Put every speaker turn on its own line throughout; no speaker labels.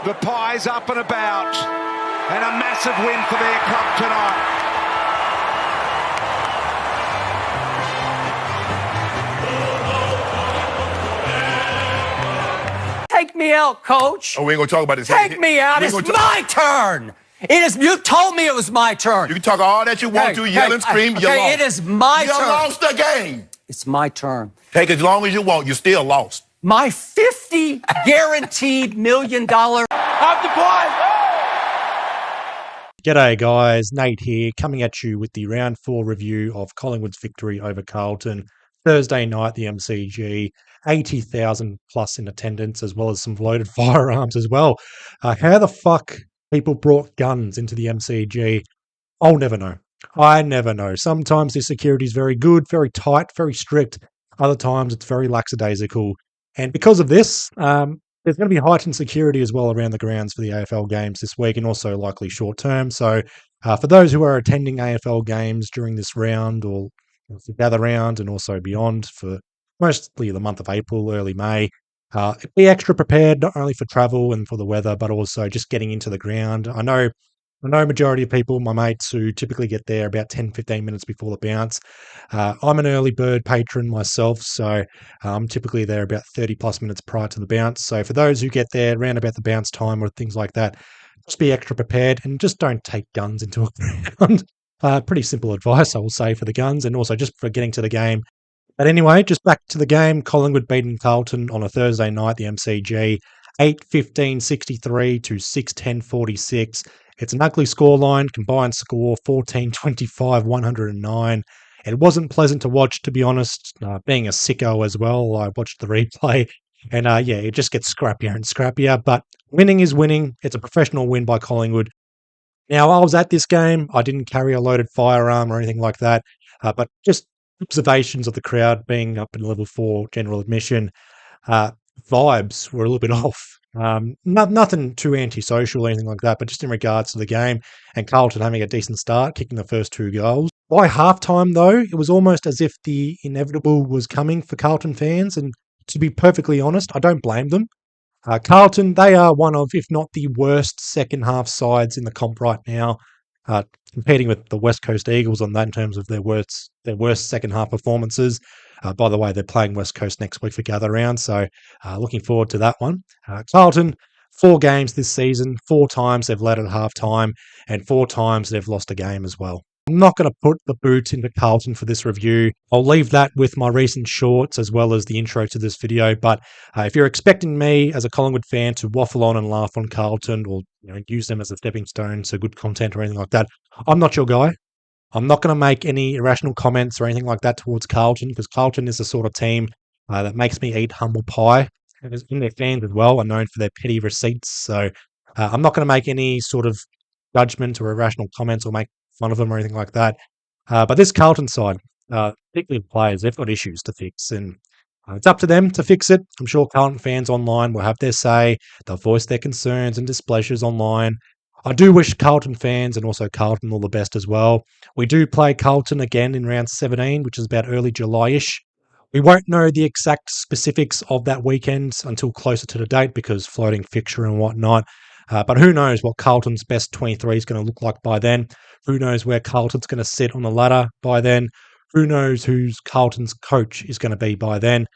The Pies up and about, and a massive win for their club tonight.
Take me out, coach.
Oh, we ain't gonna talk about this.
Take me out. It's my turn. It is. You told me it was my turn.
You can talk all that you want to, yell and scream. You lost.
It is my turn.
You lost the game.
It's my turn.
Take as long as you want. You still lost.
My $50 guaranteed $1 million. Off the play.
G'day guys, Nate here, coming at you with the round 4 review of Collingwood's victory over Carlton. Thursday night, the MCG, 80,000 plus in attendance, as well as some loaded firearms as well. How the fuck people brought guns into the MCG, I'll never know. I never know. Sometimes the security is very good, very tight, very strict. Other times it's very lackadaisical. And because of this, there's going to be heightened security as well around the grounds for the AFL games this week, and also likely short term. So for those who are attending AFL games during this round or the gather round and also beyond for mostly the month of April, early May, be extra prepared, not only for travel and for the weather, but also just getting into the ground. I know majority of people, my mates, who typically get there about 10-15 minutes before the bounce. I'm an early bird patron myself, so I'm typically there about 30 plus minutes prior to the bounce. So for those who get there around about the bounce time or things like that, just be extra prepared and just don't take guns into a ground. Pretty simple advice, I will say, for the guns, and also just for getting to the game. But anyway, just back to the game. Collingwood beating Carlton on a Thursday night, the MCG, 8-15-63 to 6-10-46. It's an ugly scoreline, combined score 14-25-109. It wasn't pleasant to watch, to be honest. Being a sicko as well, I watched the replay. And it just gets scrappier and scrappier. But winning is winning. It's a professional win by Collingwood. Now, I was at this game. I didn't carry a loaded firearm or anything like that. But just observations of the crowd being up in level 4 general admission, vibes were a little bit off. Nothing too antisocial or anything like that, but just in regards to the game and Carlton having a decent start, kicking the first 2 goals. By halftime, though, it was almost as if the inevitable was coming for Carlton fans, and to be perfectly honest, I don't blame them. Carlton, they are one of, if not the worst second half sides in the comp right now, competing with the West Coast Eagles on that in terms of their worst second half performances. By the way, they're playing West Coast next week for gather round, so looking forward to that one. Carlton, 4 games this season, 4 times they've led at half time, and 4 times they've lost a game as well. I'm not going to put the boot into Carlton for this review. I'll leave that with my recent shorts as well as the intro to this video. But if you're expecting me as a Collingwood fan to waffle on and laugh on Carlton or use them as a stepping stone to good content or anything like that, I'm not your guy. I'm not going to make any irrational comments or anything like that towards Carlton, because Carlton is the sort of team that makes me eat humble pie. And their fans as well are known for their petty receipts. So I'm not going to make any sort of judgment or irrational comments or make fun of them or anything like that. But this Carlton side, particularly the players, they've got issues to fix, and it's up to them to fix it. I'm sure Carlton fans online will have their say. They'll voice their concerns and displeasures online. I do wish Carlton fans and also Carlton all the best as well. We do play Carlton again in round 17, which is about early July-ish. We won't know the exact specifics of that weekend until closer to the date because floating fixture and whatnot. But who knows what Carlton's best 23 is going to look like by then. Who knows where Carlton's going to sit on the ladder by then. Who knows who's Carlton's coach is going to be by then.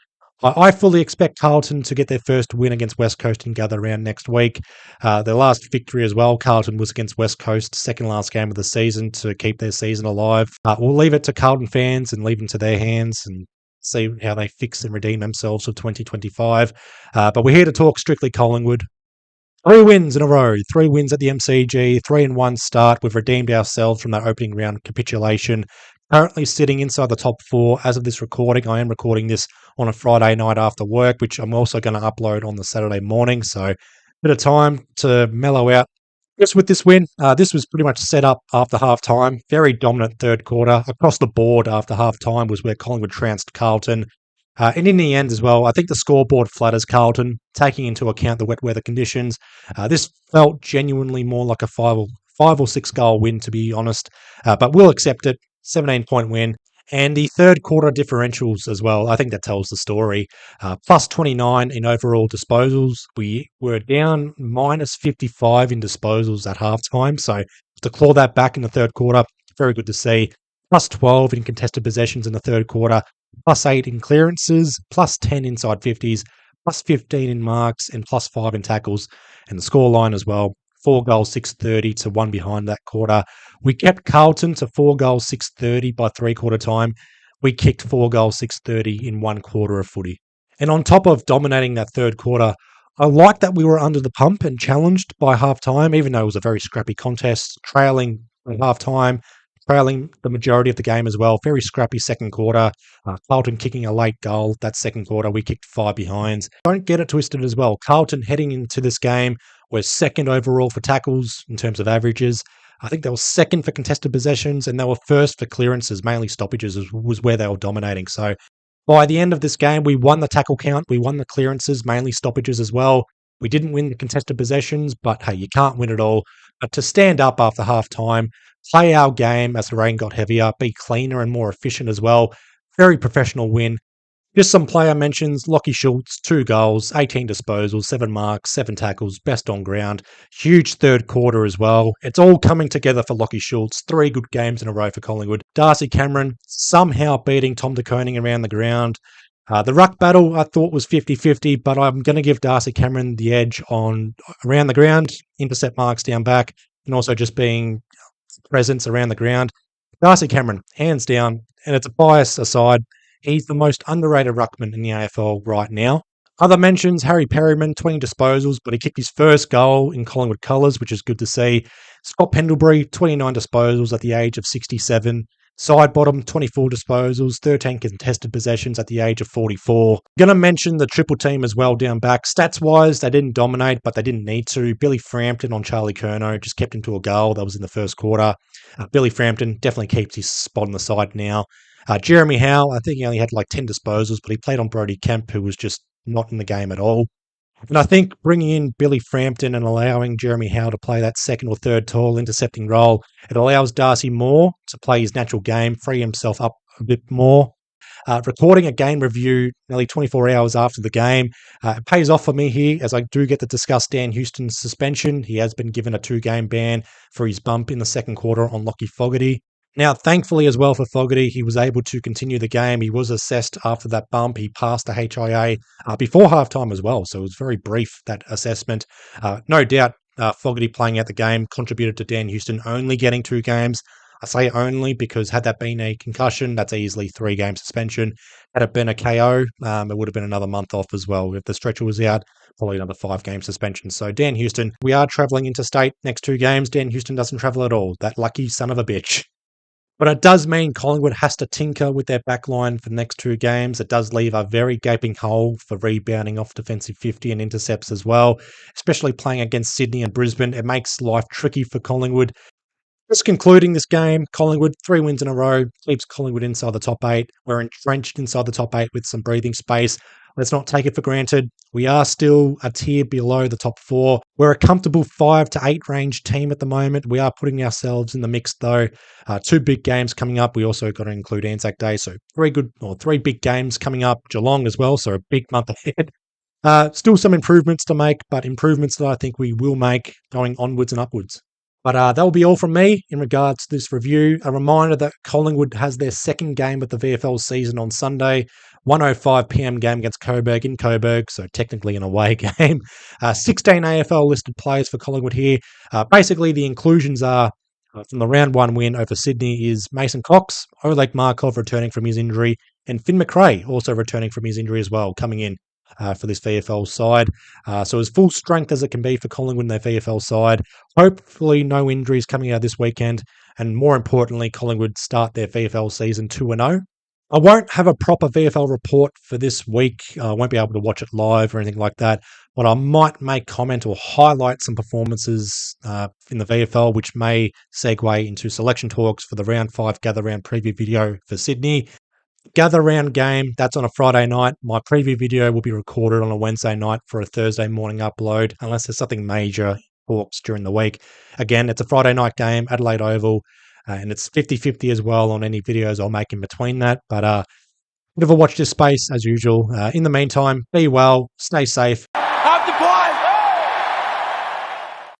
I fully expect Carlton to get their first win against West Coast and gather round next week. Their last victory as well, Carlton, was against West Coast, second last game of the season to keep their season alive. We'll leave it to Carlton fans and leave them to their hands and see how they fix and redeem themselves for 2025. But we're here to talk strictly Collingwood. 3 wins in a row, 3 wins at the MCG, 3-1 start. We've redeemed ourselves from that opening round capitulation. Currently sitting inside the top 4 as of this recording. I am recording this on a Friday night after work, which I'm also going to upload on the Saturday morning. So a bit of time to mellow out. Just with this win, this was pretty much set up after half-time. Very dominant third quarter. Across the board after half-time was where Collingwood trounced Carlton. And in the end as well, I think the scoreboard flatters Carlton, taking into account the wet weather conditions. This felt genuinely more like a 5 or 6 goal win, to be honest. But we'll accept it. 17-point win. And the third quarter differentials as well, I think that tells the story. Plus 29 in overall disposals. We were down minus 55 in disposals at halftime. So to claw that back in the third quarter, very good to see. Plus 12 in contested possessions in the third quarter. Plus 8 in clearances. Plus 10 inside 50s. Plus 15 in marks and plus 5 in tackles. And the scoreline as well. 4 goals, 630 to 1 behind that quarter. We kept Carlton to 4 goals, 630 by three-quarter time. We kicked 4 goals, 630 in 1 quarter of footy. And on top of dominating that third quarter, I like that we were under the pump and challenged by half-time, even though it was a very scrappy contest, trailing at half-time, trailing the majority of the game as well. Very scrappy second quarter. Carlton kicking a late goal that second quarter. We kicked 5 behinds. Don't get it twisted as well. Carlton heading into this game was second overall for tackles in terms of averages. I think they were second for contested possessions, and they were first for clearances, mainly stoppages was where they were dominating. So by the end of this game, we won the tackle count, we won the clearances, mainly stoppages as well. We didn't win the contested possessions, but hey, you can't win it all. But to stand up after half time, play our game as the rain got heavier, be cleaner and more efficient as well. Very professional win. Just some player mentions: Lockie Schultz, 2 goals, 18 disposals, 7 marks, 7 tackles, best on ground. Huge third quarter as well. It's all coming together for Lockie Schultz. 3 good games in a row for Collingwood. Darcy Cameron somehow beating Tom de Koning around the ground. The ruck battle I thought was 50-50, but I'm going to give Darcy Cameron the edge on around the ground, intercept marks down back, and also just being presence around the ground. Darcy Cameron, hands down, and it's a bias aside, he's the most underrated ruckman in the AFL right now. Other mentions: Harry Perryman, 20 disposals, but he kicked his first goal in Collingwood colours, which is good to see. Scott Pendlebury, 29 disposals at the age of 67. Sidebottom, 24 disposals, 13 contested possessions at the age of 44. Going to mention the triple team as well down back. Stats-wise, they didn't dominate, but they didn't need to. Billy Frampton on Charlie Curnow just kept him to a goal. That was in the first quarter. Billy Frampton definitely keeps his spot on the side now. Jeremy Howe, I think he only had like 10 disposals, but he played on Brodie Kemp, who was just not in the game at all. And I think bringing in Billy Frampton and allowing Jeremy Howe to play that second or third tall intercepting role, it allows Darcy Moore to play his natural game, free himself up a bit more. Recording a game review nearly 24 hours after the game, it pays off for me here, as I do get to discuss Dan Houston's suspension. He has been given a 2-game ban for his bump in the second quarter on Lockie Fogarty. Now, thankfully as well for Fogarty, he was able to continue the game. He was assessed after that bump. He passed the HIA before halftime as well, so it was very brief, that assessment. No doubt Fogarty playing out the game contributed to Dan Houston only getting 2 games. I say only because had that been a concussion, that's easily 3-game suspension. Had it been a KO, it would have been another month off as well. If the stretcher was out, probably another 5-game suspension. So Dan Houston, we are travelling interstate next 2 games. Dan Houston doesn't travel at all. That lucky son of a bitch. But it does mean Collingwood has to tinker with their backline for the next 2 games. It does leave a very gaping hole for rebounding off defensive 50 and intercepts as well, especially playing against Sydney and Brisbane. It makes life tricky for Collingwood. Just concluding this game, Collingwood, 3 wins in a row, keeps Collingwood inside the top 8. We're entrenched inside the top 8 with some breathing space. Let's not take it for granted. We are still a tier below the top 4. We're a comfortable 5 to 8 range team at the moment. We are putting ourselves in the mix though. 2 big games coming up. We also got to include Anzac Day. So 3 big games coming up. Geelong as well. So a big month ahead. Still some improvements to make, but improvements that I think we will make going onwards and upwards. But that will be all from me in regards to this review. A reminder that Collingwood has their second game of the VFL season on Sunday, 1:05 p.m. game against Coburg in Coburg, so technically an away game. 16 AFL listed players for Collingwood here. Basically, the inclusions are from the round 1 win over Sydney is Mason Cox, Oleg Markov returning from his injury, and Finn McRae also returning from his injury as well, coming in for this VFL side. So as full strength as it can be for Collingwood in their VFL side. Hopefully no injuries coming out this weekend. And more importantly, Collingwood start their VFL season 2-0. I won't have a proper VFL report for this week. I won't be able to watch it live or anything like that. But I might make comment or highlight some performances in the VFL, which may segue into selection talks for the round 5 gather round preview video for Sydney. Gather round game, that's on a Friday night. My preview video will be recorded on a Wednesday night for a Thursday morning upload, unless there's something major talks during the week. Again, it's a Friday night game, Adelaide Oval. and it's 50-50 as well on any videos I'll make in between that. But bit of a watch this space as usual. In the meantime, be well, stay safe.